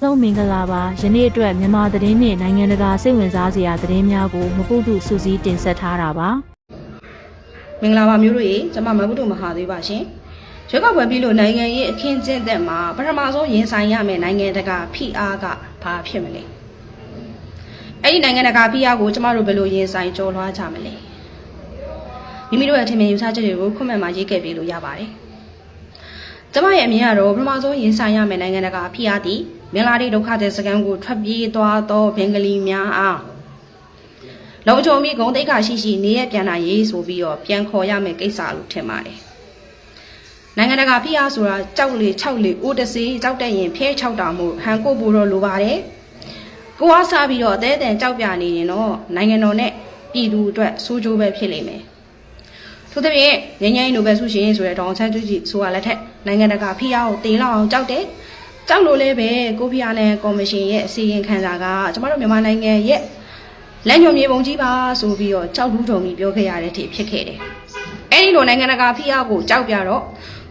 ဆုံးမင်္ဂလာပါယနေ့အတွက်မြန်မာသတင်းနှင့်နိုင်ငံတကာစိတ်ဝင်စားစရာသတင်းများကိုမပုဒ်စုစည်းတင်ဆက်ထားတာပါမင်္ဂလာပါမျိုးတို့ရေကျွန်မမပုဒ်မဟာသေးပါရှင်ရွေးကောက်ပွဲပြီးလို့နိုင်ငံရေးအခင်းကျင်းတဲ့မှာပထမဆုံးရင်ဆိုင်ရမယ့်နိုင်ငံတကာဖိအားကဘာဖြစ်မလဲအဲ့ဒီနိုင်ငံတကာဖိအားကိုကျမတို့ဘယ်လိုရင်ဆိုင်ကျော်လွှားကြမလဲမိမိတို့ရဲ့ထင်မြင်ယူဆချက်တွေကိုခွင့်မဲ့မှာရေးခဲ့ပေးလို့ရပါတယ်ကျမရဲ့အမြင်ကတော့ပထမဆုံးရင်ဆိုင်ရမယ့်နိုင်ငံတကာဖိအားသည်မင်္ဂလာတိဒုက္ခတဲ့စကန်ကိုထွက်ပြေးသွားသောဘင်္ဂလီများအားလုံခြုံပြီးဂုဏ်သိက္ခာရှိနေရပြန်လာရေးဆိုပြီးတော့ပြန်ခေါ်ရမယ့်ကိစ္စလို့ထင်ပါတယ်နိုင်ငံတကာဖိအားဆိုတာကြောက်လေ6လေအိုးတစေးကြောက်တဲ့ရင်ဖဲ6တောင်မို့ဟန်ကိုပို့တော့လိုပါတယ်ကိုအားစားပြီးတော့အသေးအတန်ကြောက်ပြနေရင်တော့နိုင်ငံတော်နဲ့ပြည်သူအတွက်ဆိုးကျိုးပဲဖြစ်လိမ့်မယ်ထို့သဖြင့်ငញ្ញိုဘယ်ဆုရှင်ဆိုတဲ့ဒေါအောင်ဆန်းစုကြည်ဆိုတာလက်ထက်နိုင်ငံတကာဖိအားကိုတင်လောက်အောင်ကြောက်တယ်ကြောက်လို့လည်းပဲကိုဖီအာနန်ကော်မရှင်ရဲ့အစီရင်ခံစာကကျမတို့မြန်မာနိုင်ငံရဲ့လက်ညှိုးမြေပုံကြီးပါဆိုပြီးတော့ကြောက်ထူးထုံပြီးပြောခဲ့ရတဲ့အထိဖြစ်ခဲ့တယ်အဲ့ဒီလိုနိုင်ငံတကာဖိအားကိုကြောက်ပြတော့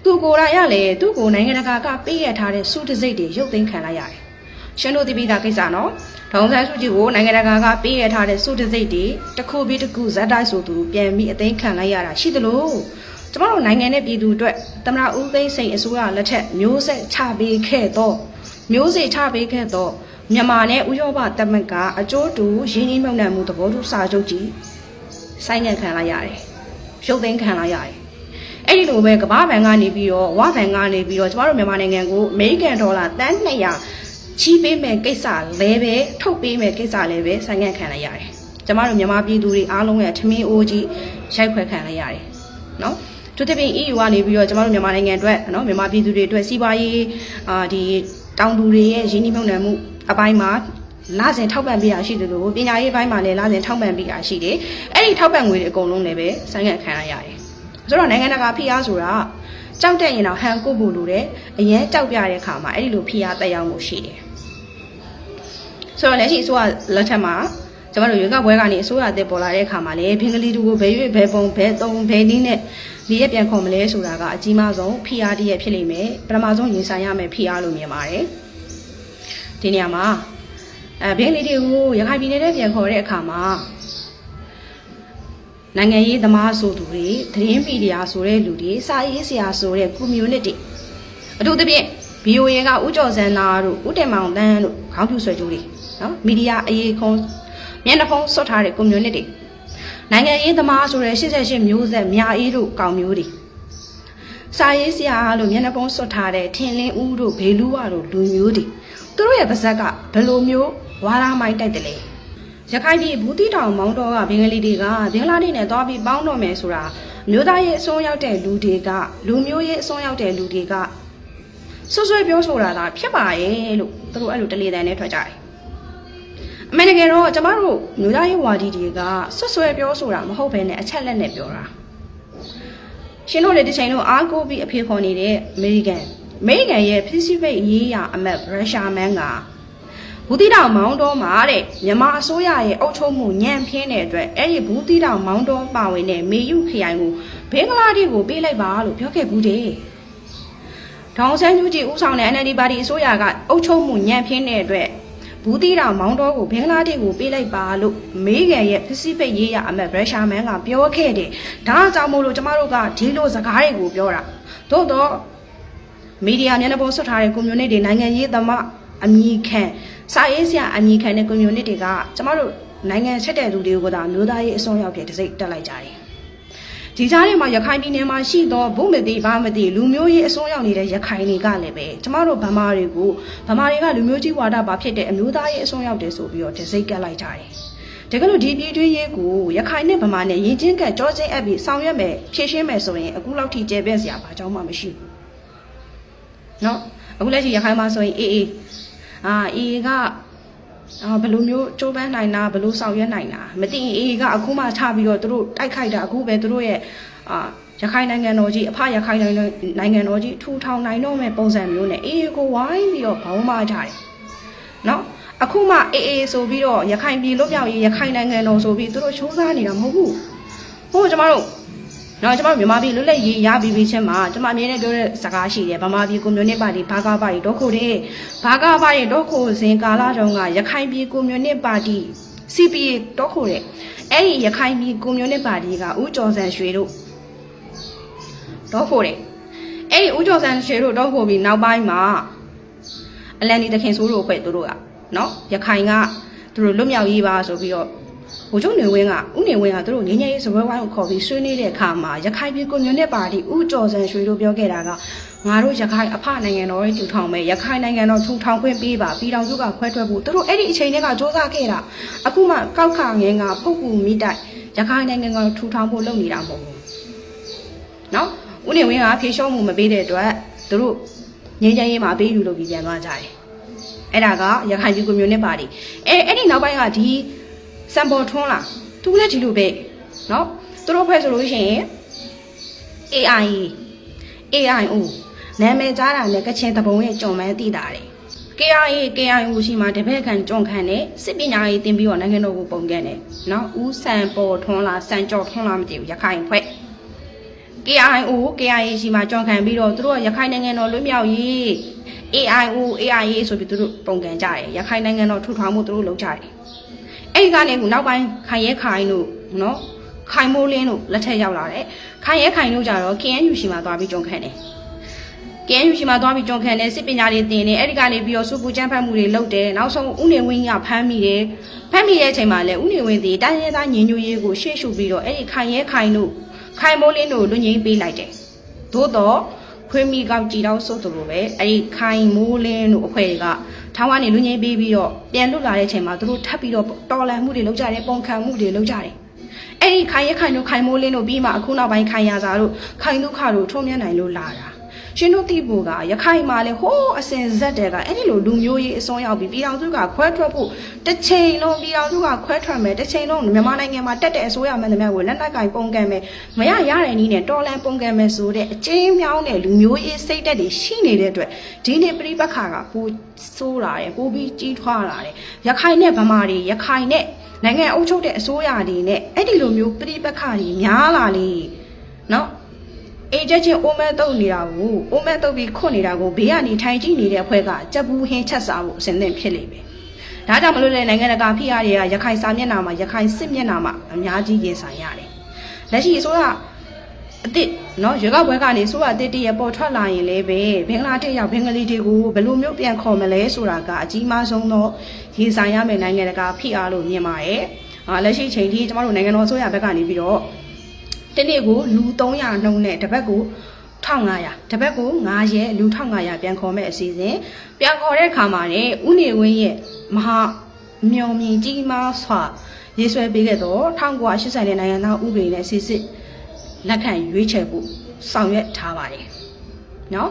သူကိုယ်တိုင်ရလေသူ့ကိုနိုင်ငံတကာကပေးရထားတဲ့စုတစိတ်တွေရုပ်သိမ်းခံလိုက်ရတယ်ရှင်တို့သိပြီးသားကိစ္စနော်ဒေါအောင်ဆန်းစုကြည်ကိုနိုင်ငံတကာကပေးရထားတဲ့စုတစိတ်တွေတစ်ခုပြီးတစ်ခုဇက်တိုက်ဆိုသူပြန်ပြီးအသိမ်းခံလိုက်ရတာရှိသလိုကျမတို့နိုင်ငံနဲ့ပြည်သူအတွက်သမ္မတဦးသိန်းစိန်အစိုးရလက်ထက်မျိုးဆက်ချပေးခဲ့တော့မြန်မာနဲ့ဥရောပသမဂ္ဂအကျိုးတူရင်းနှီးမြှုပ်နှံမှုသဘောတူစာချုပ်ကြီးဆိုင်းငံ့ခံလိုက်ရတယ်ရုပ်သိမ်းခံလိုက်ရတယ်အဲ့ဒီလိုပဲကမ္ဘာဘဏ်ကနေပြီးတော့ဝဘဏ်ကနေပြီးတော့ကျမတို့မြန်မာနိုင်ငံကိုအမေရိကန်ဒေါ်လာတန်း200ချီးပေးမဲ့ကိစ္စလည်းပဲထုတ်ပေးမဲ့ကိစ္စလည်းပဲဆိုင်းငံ့ခံလိုက်ရတယ်ကျမတို့မြန်မာပြည်သူတွေအားလုံးရဲ့ထမင်းအိုးကြီးရိုက်ခွဲခံလိုက်ရတယ်နော်သူတပင် EU ကနေပြီးတော့ကျမတို့မြန်မာနိုင်ငံအတွက်နော်မြန်မာပြည်သူတွေအတွက်စီးပွားရေးဒီတောင်သူတွေရဲ့ရင်းနှီးမြှုပ်နှံမှုအပိုင်းမှာလစဉ်ထောက်ပံ့ပေးတာရှိတယ်လို့ပညာရေးပိုင်းမှာလည်းလစဉ်ထောက်ပံ့ပေးတာရှိတယ်အဲ့ဒီထောက်ပံ့ငွေတွေအကုန်လုံးလည်းပဲဆိုင်းငံ့ခံရရတယ်ဆိုတော့နိုင်ငံတကာဖိအားဆိုတာကြောက်တဲ့ရင်တော့ဟန်ကိုဖို့လိုတယ်အရင်ကြောက်ပြတဲ့အခါမှာအဲ့ဒီလိုဖိအားတက်ရောက်မှုရှိတယ်ဆိုတော့လက်ရှိအစိုးရလက်ထက်မှာကျမတို့ရွေးကောက်ပွဲကနေအစိုးရတက်ပေါ်လာတဲ့အခါမှာလည်းဘင်္ဂလီတူကိုဘယ်ရွေးဘယ်ပုံဘယ်သုံးဘယ်နည်းနဲ့ဒီရက်ပြန်ခေါ်မလဲဆိုတာကအကြီးမားဆုံးဖိအားတည်းရဖြစ်လိမ့်မယ်ပထမဆုံးရင်ဆိုင်ရမယ်ဖိအားလို့မြင်ပါတယ်ဒီနေရာမှာဘင်္ဂလီတွေကိုရခိုင်ပြည်နယ်ထဲပြန်ခေါ်တဲ့အခါမှာနိုင်ငံရေးသမားဆိုသူတွေသတင်းမီဒီယာဆိုတဲ့လူတွေစာရေးဆရာဆိုတဲ့ community အထူးသဖြင့် VOA ကဦးကျော်စန်းနာတို့ဦးတင်မောင်တန်းတို့ခေါင်းဖြူဆွဲကြိုးတွေနော်မီဒီယာအရေးခုံးမျက်နှာဖုံးဆွတ်ထားတဲ့ community နိုင်ငံရေးသမားဆိုတဲ့88မျိုးဆက်မြာအေးတို့ကောင်မျိုးတွေစာရေးဆရာလို့မျက်နှာဖုံးဆွတ်ထားတဲ့ထင်လင်းဦးတို့ဘေလူဝါတို့လူမျိုးတွေသူတို့ရဲ့ပါဇက်ကဘယ်လိုမျိုးဝါရမိုင်းတိုက်တယ်လဲရခိုင်ပြည်ဘူးတိတောင်မောင်းတော်ကဘင်္ဂလီတွေကဘင်္ဂလားဒေ့ရှ်နဲ့သွားပြီးပေါင်းတော့မယ်ဆိုတာမျိုးသားရေးအစွန်းရောက်တဲ့လူတွေကလူမျိုးရေးအစွန်းရောက်တဲ့လူတွေကဆွဆွဲပြောဆိုတာဒါဖြစ်ပါရဲ့လို့သူတို့အဲ့လိုတလေတန်းနဲ့ထွက်ကြတယ်အမေတကယ်တော့ကျမတို့မျိုးသားရေးဝါဒီတွေကဆွဆွဲပြောဆိုတာမဟုတ်ဘဲနဲ့အချက်လက်နဲ့ပြောတာရှင်တို့လည်းဒီချိန်လုံးအားကိုးပြီးအဖေခေါ်နေတဲ့အမေရိကန်ရဲ့ Pacific ရေးရာအမတ်ရုရှားမန်းကဘူးတိတောင်မောင်းတော်မှာတဲ့မြန်မာအစိုးရရဲ့အုပ်ချုပ်မှုညံ့ဖျင်းတဲ့အတွက်အဲ့ဒီဘူးတိတောင်မောင်းတော်ပါဝင်တဲ့မေယုခရိုင်ကိုဘင်္ဂလားဒေ့ရှ်ကိုပေးလိုက်ပါလို့ပြောခဲ့ဘူးတဲ့ဒေါအောင်ဆန်းစုကြည်ဦးဆောင်တဲ့ NLD ပါတီအစိုးရကအုပ်ချုပ်မှုညံ့ဖျင်းတဲ့အတွက်ဘူးတိတောင်မောင်းတော်ကိုဘင်္ဂလားဒေ့ရှ်ကိုပေးလိုက်ပါလို့အမေရိကန်ရဲ့ Pacific ရေးရာအမတ်ရုရှားမန်းကပြောခဲ့တယ်ဒါကြောင့်မို့လို့ကျမတို့ကဒီလိုစကားတွေကိုပြောတာသို့တော့မီဒီယာမျက်နှာပုံဆွတ်ထားတဲ့ community နိုင်ငံရေးသမားအမည်ခံစာရေးဆရာအမည်ခံတဲ့ community ကကျမတို့နိုင်ငံချက်တဲ့လူတွေကိုသာမျိုးသားရေးအစွန်းရောက်တဲ့တစိမ့်တက်လိုက်ကြတယ်ဒီကြားထဲမှာရခိုင်ပြည်နယ်မှာရှိသောဘုမတိဘာမတိလူမျိုးရေးအစွန်းရောက်နေတဲ့ရခိုင်တွေကလည်းပဲကျမတို့ဗမာတွေကလူမျိုးကြီးဝါဒပါဖြစ်တဲ့အမျိုးသားရေးအစွန်းရောက်တယ်ဆိုပြီးတော့တစိမ့်ကက်လိုက်ကြတယ်တကယ်လို့ဒီပြည်တွင်းရေးကိုရခိုင်နဲ့ဗမာနဲ့ရင်ချင်းကကြောချင်းအပ်ပြီးဆောင်ရွက်မယ်ဖြည့်ရှင်းမယ်ဆိုရင်အခုလောက်ထိကျေပြန့်စရာဘာကြောင့်မှမရှိဘူးနော်အခုလက်ရှိရခိုင်မှာဆိုရင်အေးကဘယ်လိုမျိုးကြိုးပမ်းနိုင်တာဘယ်လိုဆောင်ရွက်နိုင်တာမသိရင်အေးကအခုမှချပြီးတော့သူတို့တိုက်ခိုက်တာအခုပဲသူတို့ရဲ့ရခိုင်နိုင်ငံတော်ကြီးအဖရခိုင်နိုင်ငံတော်ကြီးထူထောင်နိုင်တော့မဲ့ပုံစံမျိုးနဲ့အေးကိုဝိုင်းပြီးတော့ဘောင်းမကြတယ်နော်အခုမှအေးဆိုပြီးတော့ရခိုင်ပြည်လွတ်မြောက်ရေးရခိုင်နိုင်ငံတော်ဆိုပြီးသူတို့ချိုးစားနေတာမဟုတ်ဘူးဟိုကျမတို့ နော်ကျွန်တော်မြန်မာပြည်လွတ်လပ်ရေးရပြီးပြီးချင်းမှာကျွန်မအမြဲတမ်းပြောတဲ့စကားရှိတယ်ဗမာပြည်ကွန်မြူနစ်ပါတီဘာကပါတီတော့ခိုတဲ့ဘာကပါတီတော့ခိုစဉ်ကာလတုန်းကရခိုင်ပြည်ကွန်မြူနစ်ပါတီ CPA တော့ခိုတဲ့အဲ့ဒီရခိုင်ပြည်ကွန်မြူနစ်ပါတီကဦးကျော်စံရွှေတို့တော့ခိုတဲ့အဲ့ဒီဦးကျော်စံရွှေတို့တော့ခိုပြီးနောက်ပိုင်းမှာအလန်ဒီတခင်ဆိုးတို့အဖွဲ့တို့ကနော်ရခိုင်ကသူတို့လွတ်မြောက်ရေးပါဆိုပြီးတော့ဦးကျုံနေဝင်းကဦးနေဝင်းကသူတို့ငင်းငယ်ရေးစပွဲဝိုင်းကိုခေါ်ပြီးဆွေးနွေးတဲ့အခါမှာရခိုင်ပြည်ကွန်မြူနစ်ပါတီဦးကျော်စံရွှေတို့ပြောခဲ့တာကငါတို့ရခိုင်အဖနိုင်ငံတော်ရဲ့ထူထောင်မယ်ရခိုင်နိုင်ငံတော်ထူထောင်ခွင့်ပေးပါပြည်တော်စုကခွဲထွက်ဖို့သူတို့အဲ့ဒီအချိန်တည်းကစ조사ခဲ့တာအခုမှကောက်ခငင်းကပုတ်ပူမိတိုက်ရခိုင်နိုင်ငံတော်ထူထောင်ဖို့လုပ်နေတာမဟုတ်ဘူးနော်ဦးနေဝင်းကဖြေလျှော့မှုမပေးတဲ့အတွက်သူတို့ငင်းငယ်ရေးမှာပေးယူလို့ပြီးပြန်သွားကြတယ်အဲ့ဒါကရခိုင်ပြည်ကွန်မြူနစ်ပါတီအဲ့ဒီနောက်ပိုင်းကဒီစံပေါ်ထွန်းလာသူလည်းဒီလိုပဲเนาะသူတို့ဖွဲ့ဆိုလို့ရှိရင် AIO နာမည်ကြားတာနဲ့ကချင်တပုံရဲ့ကြုံမှန်းသိတာတယ် KIO ရှိမှတပည့်ခံကြုံခံတဲ့စစ်ပညာရေးတင်ပြီးတော့နိုင်ငံတော်ကိုပုံကန်တယ်เนาะဦးစံပေါ်ထွန်းလာစံကြော်ထွန်းလာမသိဘူးရခိုင်ဖွဲ့ KIA ရှိမှကြုံခံပြီးတော့သူတို့ကရခိုင်နိုင်ငံတော်လွတ်မြောက်ရေး AIA ဆိုပြီးသူတို့ပုံကန်ကြတယ်ရခိုင်နိုင်ငံတော်ထူထောင်မှုသူတို့လုပ်ကြတယ်အဲ့ဒီကနေခုနောက်ပိုင်းခိုင်ရဲခိုင်တို့နော်ခိုင်မိုးလင်းတို့လက်ထက်ရောက်လာတယ်ခိုင်ရဲခိုင်တို့ကြတော့ KNU ရှိမှသွားပြီးကြုံခံတယ် KNU ရှိမှသွားပြီးကြုံခံတယ်စစ်ပညာတွေသင်တယ်အဲ့ဒီကနေပြီးတော့စုပူကျန်းဖတ်မှုတွေလုပ်တယ်နောက်ဆုံးဦးနေဝင်းကဖမ်းမိတယ်ဖမ်းမိတဲ့အချိန်မှာလည်းဦးနေဝင်းဒီတိုင်းရဲသားညီညွတ်ရေးကိုရှေ့ရှုပြီးတော့အဲ့ဒီခိုင်ရဲခိုင်တို့ခိုင်မိုးလင်းတို့လွတ်ငြိမ်းပေးလိုက်တယ်သို့တော့ခွေးမိကောက်ကြည်တော့စိုးသူလိုပဲအဲ့ဒီခိုင်မိုးလင်းတို့အဖွဲ့တွေကထောင်ကနေလူငင်းပေးပြီးတော့ပြန်လွတ်လာတဲ့အချိန်မှာသူတို့ထပ်ပြီးတော့တော်လန်မှုတွေလုပ်ကြတယ်ပုံခံမှုတွေလုပ်ကြတယ်အဲ့ဒီခိုင်ရခိုင်တို့ခိုင်မိုးလင်းတို့ပြီးမှအခုနောက်ပိုင်းခိုင်ရစာတို့ခိုင်ဒုက္ခတို့ထုံးမြတ်နိုင်လို့လာတာရှင်တို့တိဖို့ကရခိုင်မှာလေဟိုးအစင်ဇက်တဲ့ကအဲ့ဒီလိုလူမျိုးရေးအစွန်းရောက်ပြီးပြည်တော်စုကခွဲထွက်ဖို့တစ်ချိန်လုံးပြည်တော်စုကခွဲထွက်မယ်တစ်ချိန်လုံးမြန်မာနိုင်ငံမှာတက်တဲ့အစိုးရမှန်သမျှကိုလက်နက်ကင်ပုံကန်မယ်မရရတဲ့နည်းနဲ့တော်လန်ပုံကန်မယ်ဆိုတဲ့အကျဉ်းမြောင်းတဲ့လူမျိုးရေးစိတ်တက်တွေရှိနေတဲ့အတွက်ဒီနေ့ပြိပခါကပိုဆိုးလာတယ်ပိုပြီးကြီးထွားလာတယ်ရခိုင်နဲ့ဗမာတွေရခိုင်နဲ့နိုင်ငံအုပ်ချုပ်တဲ့အစိုးရတွေနဲ့အဲ့ဒီလိုမျိုးပြိပခါတွေများလာလေနော်အေးချင်းအိုမဲတုပ်နေတာကိုအိုမဲတုပ်ပြီးခွတ်နေတာကိုဘေးကနေထိုင်ကြည့်နေတဲ့အဖွဲ့ကကြက်ဘူးဟင်းချက်စားဖို့အစဉ်သင့်ဖြစ်လိမ့်မယ်။ဒါကြောင့်မလို့လေနိုင်ငံတကာဖိအားတွေကရခိုင်စာမျက်နှာမှာရခိုင်စစ်မျက်နှာမှာအများကြီးရင်ဆိုင်ရတယ်။လက်ရှိအစိုးရအစ်စ်နော်ရွေးကောက်ပွဲကနေအစိုးရအစ်စ်တည်းရပေါ်ထွက်လာရင်လည်းပဲဘင်္ဂလားဒေ့ရှ်ရောက်ဘင်္ဂလီတွေကိုဘယ်လိုမျိုးပြန်ခေါ်မလဲဆိုတာကအကြီးမားဆုံးသောရင်ဆိုင်ရမယ့်နိုင်ငံတကာဖိအားလို့မြင်ပါတယ်။လက်ရှိချိန်ထိကျမတို့နိုင်ငံတော်အစိုးရဘက်ကနေပြီးတော့တနေ့ကိုလူ300နှုန်းနဲ့တစ်ပတ်ကို1500တစ်ပတ်ကို9ရက်လူ1500ပြန်ခေါ်မဲ့အစီအစဉ်ပြန်ခေါ်တဲ့အခါမှာလည်းဦးနေဝင်းရဲ့မဟာမြောင်မြင်ကြီးမားစွာရေးဆွဲပေးခဲ့တော့1980တဲ့နိုင်ငံသားဥပဒေနဲ့စစ်စစ်လက်ခံရွေးချယ်ဖို့ဆောင်ရွက်ထားပါတယ်နော်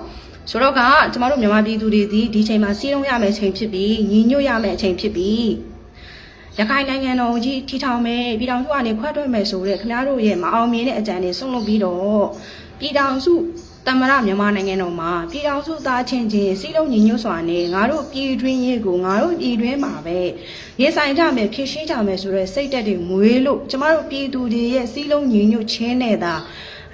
ဆိုတော့ကကျမတို့မြန်မာပြည်သူတွေဒီချိန်မှာစီးလုံးရမယ့်အချိန်ဖြစ်ပြီးညီညွတ်ရမယ့်အချိန်ဖြစ်ပြီးရခိုင်နိုင်ငံတော်ကြီးထီထောင်မယ်ပြည်ထောင်စုကနေခွဲထွက်မယ်ဆိုတဲ့ခင်ဗျားတို့ရဲ့မအောင်မြင်တဲ့အကြံတွေဆုံးလုပ်ပြီးတော့ပြည်ထောင်စုသမ္မတမြန်မာနိုင်ငံတော်မှာပြည်ထောင်စုသားချင်းချင်းစီးလုံးညီညွတ်စွာနဲ့ငါတို့ပြည်တွင်းရေးကိုငါတို့ပြည်တွင်းမှာပဲရေဆိုင်ကြမယ်ဖြည့်ရှင်းကြမယ်ဆိုတဲ့စိတ်တက်တွေမွေးလို့ကျမတို့ပြည်သူတွေရဲ့စီးလုံးညီညွတ်ခြင်းနဲ့သာ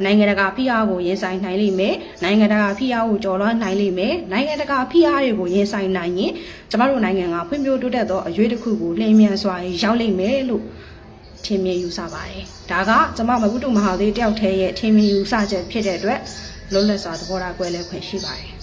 နိုင်ငံတကာဖိအားကိုရင်ဆိုင်နိုင်လိမ့်မယ်နိုင်ငံတကာဖိအားကိုကျော်လွှားနိုင်လိမ့်မယ်နိုင်ငံတကာဖိအားတွေကိုရင်ဆိုင်နိုင်ရင်ကျမတို့နိုင်ငံကဖွံ့ဖြိုးတိုးတက်သောအရွေးတစ်ခုကိုလျင်မြန်စွာရောက်လိမ့်မယ်လို့ထင်မြင်ယူဆပါတယ်ဒါကကျမမကုတုမဟာသေးတယောက်တည်းရဲ့ထင်မြင်ယူဆချက်ဖြစ်တဲ့အတွက်လွတ်လပ်စွာသဘောထားကွဲလဲခွင့်ရှိပါတယ်